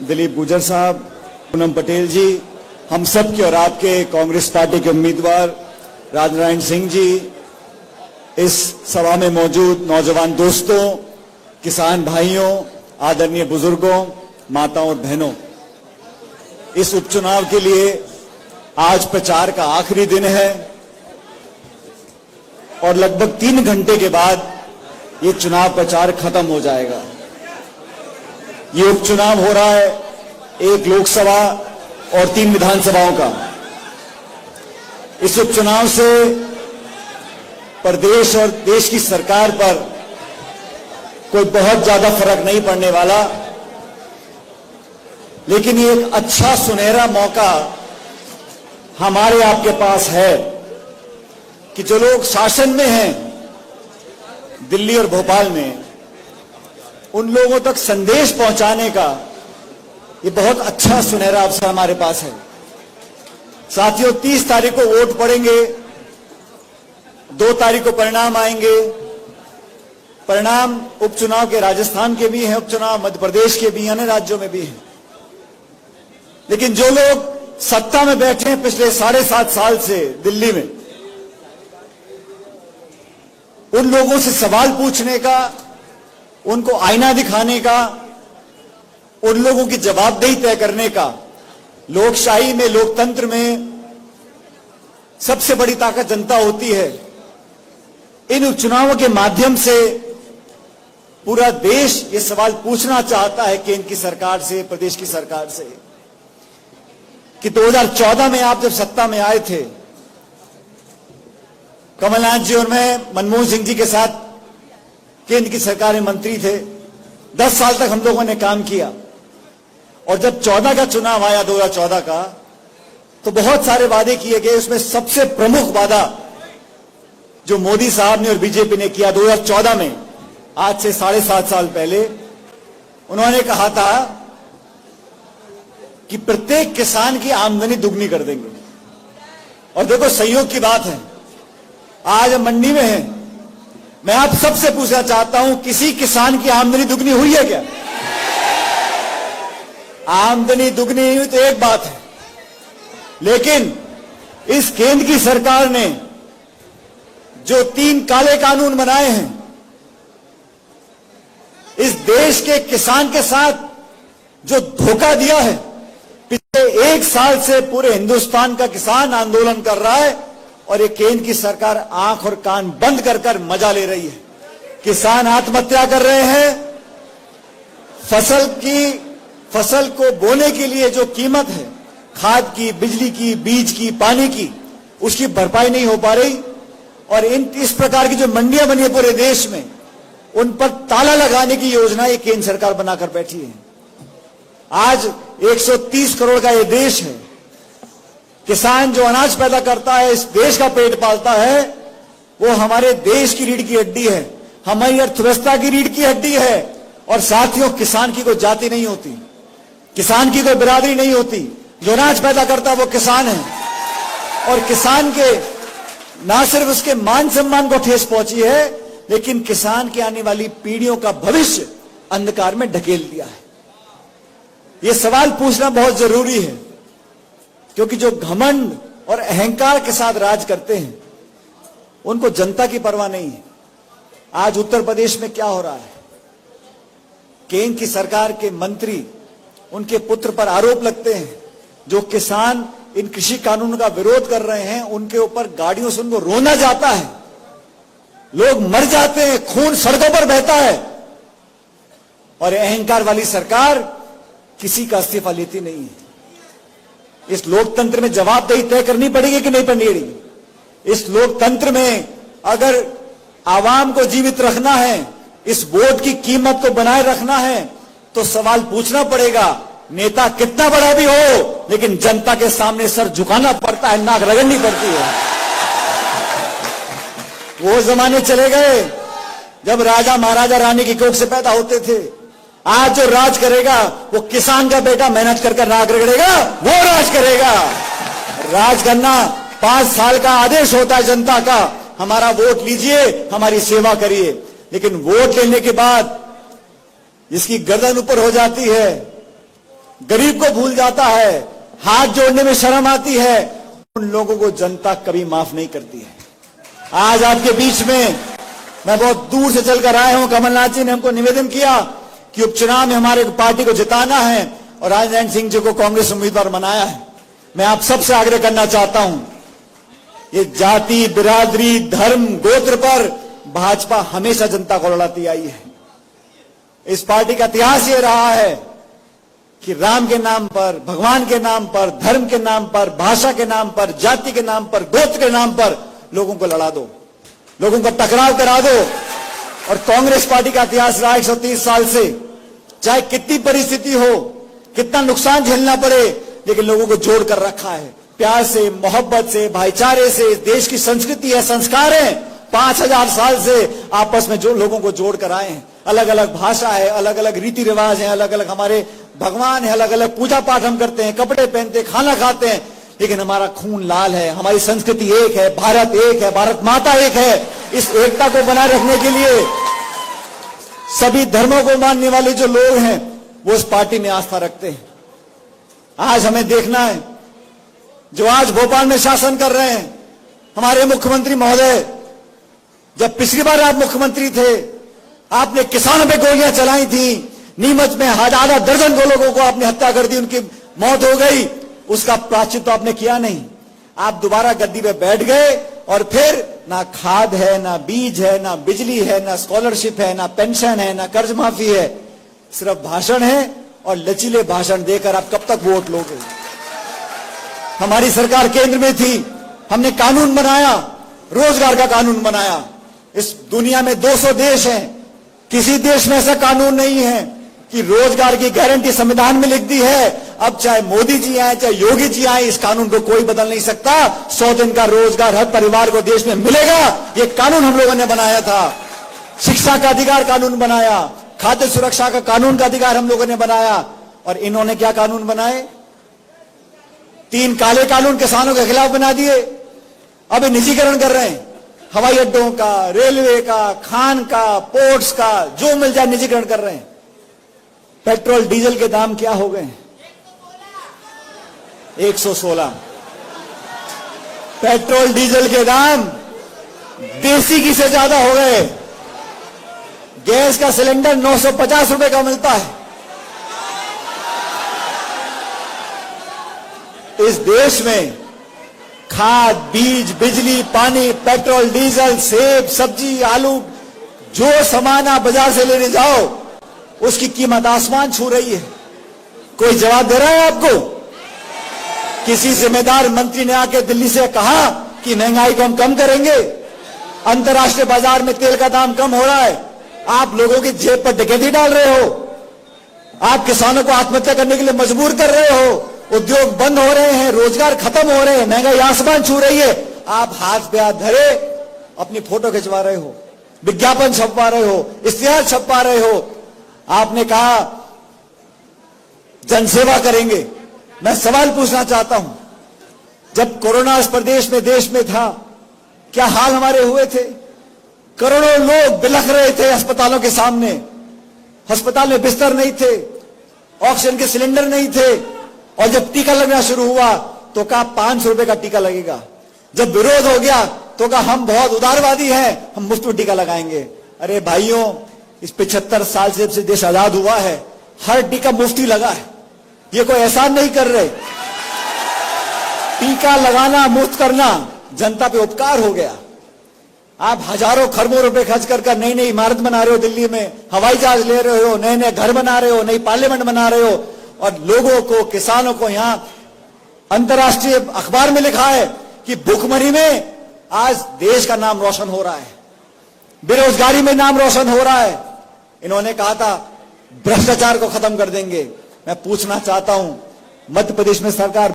दिलीप गुजर साहब, पूनम पटेल जी, हम सब के और आपके कांग्रेस पार्टी के उम्मीदवार राजनारायण सिंह जी, इस सभा में मौजूद नौजवान दोस्तों, किसान भाइयों, आदरणीय बुजुर्गों, माताओं और बहनों, इस उपचुनाव के लिए आज प्रचार का आखिरी दिन है और लगभग 3 घंटे के बाद ये चुनाव प्रचार खत्म हो जाएगा। ये उपचुनाव हो रहा है 1 लोकसभा और 3 विधानसभाओं का। इस उपचुनाव से प्रदेश और देश की सरकार पर कोई बहुत ज्यादा फर्क नहीं पड़ने वाला, लेकिन ये एक अच्छा सुनहरा मौका हमारे आपके पास है कि जो लोग शासन में हैं दिल्ली और भोपाल में, उन लोगों तक संदेश पहुंचाने का ये बहुत अच्छा सुनहरा अवसर हमारे पास है। साथियों, 30 तारीख को वोट पड़ेंगे, 2 तारीख को परिणाम आएंगे। परिणाम उपचुनाव के राजस्थान के भी हैं, उपचुनाव मध्य प्रदेश के भी, अन्य राज्यों में भी हैं। लेकिन जो लोग सत्ता में बैठे हैं पिछले 7.5 साल से दिल्ली में, उन लोगों से सवाल पूछने का, उनको आईना दिखाने का, उन लोगों की जवाबदेही तय करने का, लोकशाही में, लोकतंत्र में सबसे बड़ी ताकत जनता होती है। इन उपचुनावों के माध्यम से पूरा देश ये सवाल पूछना चाहता है केंद्र की सरकार से, प्रदेश की सरकार से, कि 2014 में आप जब सत्ता में आए थे, कमलनाथ जी और मैं मनमोहन सिंह जी के साथ केंद्र की सरकार में मंत्री थे। 10 साल तक हम लोगों ने काम किया और जब 14 का चुनाव आया, 2014 का, तो बहुत सारे वादे किए गए। उसमें सबसे प्रमुख वादा जो मोदी साहब ने और बीजेपी ने किया 2014 में, आज से 7.5 साल पहले, उन्होंने कहा था कि प्रत्येक किसान की आमदनी दुगनी कर देंगे। और देखो, संयोग की बात है, आज हम मंडी में हैं, मैं आप सबसे पूछना चाहता हूं, किसी किसान की आमदनी दुगनी हुई है क्या? आमदनी दुगनी हुई तो एक बात है, लेकिन इस केंद्र की सरकार ने जो 3 काले कानून बनाए हैं, इस देश के किसान के साथ जो धोखा दिया है, पिछले 1 साल से पूरे हिंदुस्तान का किसान आंदोलन कर रहा है और ये केंद्र की सरकार आंख और कान बंद कर कर मजा ले रही है। किसान आत्महत्या कर रहे हैं, फसल को बोने के लिए जो कीमत है, खाद की, बिजली की, बीज की, पानी की, उसकी भरपाई नहीं हो पा रही। और इस प्रकार की जो मंडियां बनी है पूरे देश में, उन पर ताला लगाने की योजना ये केंद्र सरकार बनाकर बैठी है। आज 130 करोड़ का ये देश है। किसान जो अनाज पैदा करता है, इस देश का पेट पालता है, वो हमारे देश की रीढ़ की हड्डी है, हमारी अर्थव्यवस्था की रीढ़ की हड्डी है। और साथियों, किसान की कोई जाति नहीं होती, किसान की कोई बिरादरी नहीं होती। जो अनाज पैदा करता है वो किसान है। और किसान के ना सिर्फ उसके मान सम्मान को ठेस पहुंची है, लेकिन किसान की आने वाली पीढ़ियों का भविष्य अंधकार में ढकेल दिया है। यह सवाल पूछना बहुत जरूरी है, क्योंकि जो घमंड और अहंकार के साथ राज करते हैं, उनको जनता की परवाह नहीं है। आज उत्तर प्रदेश में क्या हो रहा है? केंद्र की सरकार के मंत्री, उनके पुत्र पर आरोप लगते हैं। जो किसान इन कृषि कानून का विरोध कर रहे हैं, उनके ऊपर गाड़ियों से उनको रोना जाता है, लोग मर जाते हैं, खून सड़कों पर बहता है। और अहंकार वाली सरकार किसी का इस्तीफा लेती नहीं है। इस लोकतंत्र में जवाबदेही तय करनी पड़ेगी कि नहीं पड़ेगी? इस लोकतंत्र में अगर आवाम को जीवित रखना है, इस वोट की कीमत को बनाए रखना है, तो सवाल पूछना पड़ेगा। नेता कितना बड़ा भी हो, लेकिन जनता के सामने सर झुकाना पड़ता है, नाक रगड़नी पड़ती है। वो जमाने चले गए जब राजा महाराजा रानी की कोख से पैदा होते थे। आज जो राज करेगा वो किसान का बेटा मेहनत कर नाक रगड़ेगा, वो राज करेगा। राज करना 5 साल का आदेश होता है जनता का, हमारा वोट लीजिए, हमारी सेवा करिए। लेकिन वोट लेने के बाद जिसकी गर्दन ऊपर हो जाती है, गरीब को भूल जाता है, हाथ जोड़ने में शर्म आती है, उन लोगों को जनता कभी माफ नहीं करती है। आज आपके बीच में मैं बहुत दूर से चलकर आया हूं। कमलनाथ जी ने हमको निवेदन किया कि उपचुनाव में हमारे पार्टी को जिताना है और राजनारायण सिंह जी को कांग्रेस उम्मीदवार बनाया है। मैं आप सबसे आग्रह करना चाहता हूं, ये जाति, बिरादरी, धर्म, गोत्र पर भाजपा हमेशा जनता को लड़ाती आई है। इस पार्टी का इतिहास ये रहा है कि राम के नाम पर, भगवान के नाम पर, धर्म के नाम पर, भाषा के नाम पर, जाति के नाम पर, गोत्र के नाम पर लोगों को लड़ा दो, लोगों का टकराव करा दो। और कांग्रेस पार्टी का इतिहास रहा 130 साल से, चाहे कितनी परिस्थिति हो, कितना नुकसान झेलना पड़े, लेकिन लोगों को जोड़ कर रखा है, प्यार से, मोहब्बत से, भाईचारे से। इस देश की संस्कृति है, संस्कार है, 5000 साल से आपस में जो लोगों को जोड़ कर आए हैं। अलग अलग भाषा है, अलग अलग रीति रिवाज है, अलग अलग हमारे भगवान है, अलग अलग पूजा पाठ हम करते हैं, कपड़े पहनते, खाना खाते हैं, लेकिन हमारा खून लाल है, हमारी संस्कृति एक है, भारत एक है, भारत माता एक है। इस एकता को बनाए रखने के लिए सभी धर्मों को मानने वाले जो लोग हैं वो इस पार्टी में आस्था रखते हैं। आज हमें देखना है, जो आज भोपाल में शासन कर रहे हैं हमारे मुख्यमंत्री महोदय, जब पिछली बार आप मुख्यमंत्री थे आपने किसानों पे गोलियां चलाई थी, नीमच में आधा दर्जन को लोगों को आपने हत्या कर दी, उनकी मौत हो गई, उसका प्रायश्चित तो आपने किया नहीं। आप दोबारा गद्दी पे बैठ गए और फिर ना खाद है, ना बीज है, ना बिजली है, ना स्कॉलरशिप है, ना पेंशन है, ना कर्ज माफी है, सिर्फ भाषण है और लचीले भाषण देकर आप कब तक वोट लोगे। हमारी सरकार केंद्र में थी, हमने कानून बनाया, रोजगार का कानून बनाया। इस दुनिया में 200 देश हैं, किसी देश में ऐसा कानून नहीं है कि रोजगार की गारंटी संविधान में लिख दी है। अब चाहे मोदी जी आए, चाहे योगी जी आए, इस कानून को कोई बदल नहीं सकता। 100 दिन का रोजगार हर परिवार को देश में मिलेगा, ये कानून हम लोगों ने बनाया था। शिक्षा का अधिकार कानून बनाया, खाद्य सुरक्षा का कानून का अधिकार हम लोगों ने बनाया। और इन्होंने क्या कानून बनाए? 3 काले कानून किसानों के खिलाफ बना दिए। अब निजीकरण कर रहे हैं, हवाई अड्डों का, रेलवे का, खान का, पोर्ट्स का, जो मिल जाए निजीकरण कर रहे हैं। पेट्रोल डीजल के दाम क्या हो गए? 116। पेट्रोल डीजल के दाम देसी घी से ज्यादा हो गए। गैस का सिलेंडर 950 रुपए का मिलता है। इस देश में खाद, बीज, बिजली, पानी, पेट्रोल, डीजल, सेब, सब्जी, आलू, जो सामान आप बाजार से लेने जाओ उसकी कीमत आसमान छू रही है। कोई जवाब दे रहा है आपको? किसी जिम्मेदार मंत्री ने आके दिल्ली से कहा कि महंगाई को हम कम करेंगे, अंतर्राष्ट्रीय बाजार में तेल का दाम कम हो रहा है, आप लोगों की जेब पर डकैती डाल रहे हो, आप किसानों को आत्महत्या करने के लिए मजबूर कर रहे हो, उद्योग बंद हो रहे हैं, रोजगार खत्म हो रहे हैं, महंगाई आसमान छू रही है। आप हाथ पे हाथ धरे अपनी फोटो खिंचवा रहे हो, विज्ञापन छपवा रहे हो, इश्तिहार छपवा रहे हो। आपने कहा जनसेवा करेंगे। मैं सवाल पूछना चाहता हूं, जब कोरोना इस प्रदेश में, देश में था, क्या हाल हमारे हुए थे? करोड़ों लोग बिलख रहे थे अस्पतालों के सामने, अस्पताल में बिस्तर नहीं थे, ऑक्सीजन के सिलेंडर नहीं थे। और जब टीका लगना शुरू हुआ तो कहा 500 रुपए का टीका लगेगा। जब विरोध हो गया तो कहा हम बहुत उदारवादी हैं, हम मुफ्त में टीका लगाएंगे। अरे भाइयों, इस 75 साल से जब से देश आजाद हुआ है हर टीका मुफ्ती लगा है, ये कोई एहसान नहीं कर रहे। टीका लगाना, मुफ्त करना जनता पे उपकार हो गया। आप हजारों खरबों रुपए खर्च कर नई नई इमारत बना रहे हो, दिल्ली में हवाई जहाज ले रहे हो, नए नए घर बना रहे हो, नई पार्लियामेंट बना रहे हो, और लोगों को, किसानों को यहां अंतर्राष्ट्रीय अखबार में लिखा है कि भूखमरी में आज देश का नाम रोशन हो रहा है, बेरोजगारी में नाम रोशन हो रहा है। इन्होंने कहा था भ्रष्टाचार को खत्म कर देंगे। मैं पूछना चाहता हूं, मध्य प्रदेश में सरकार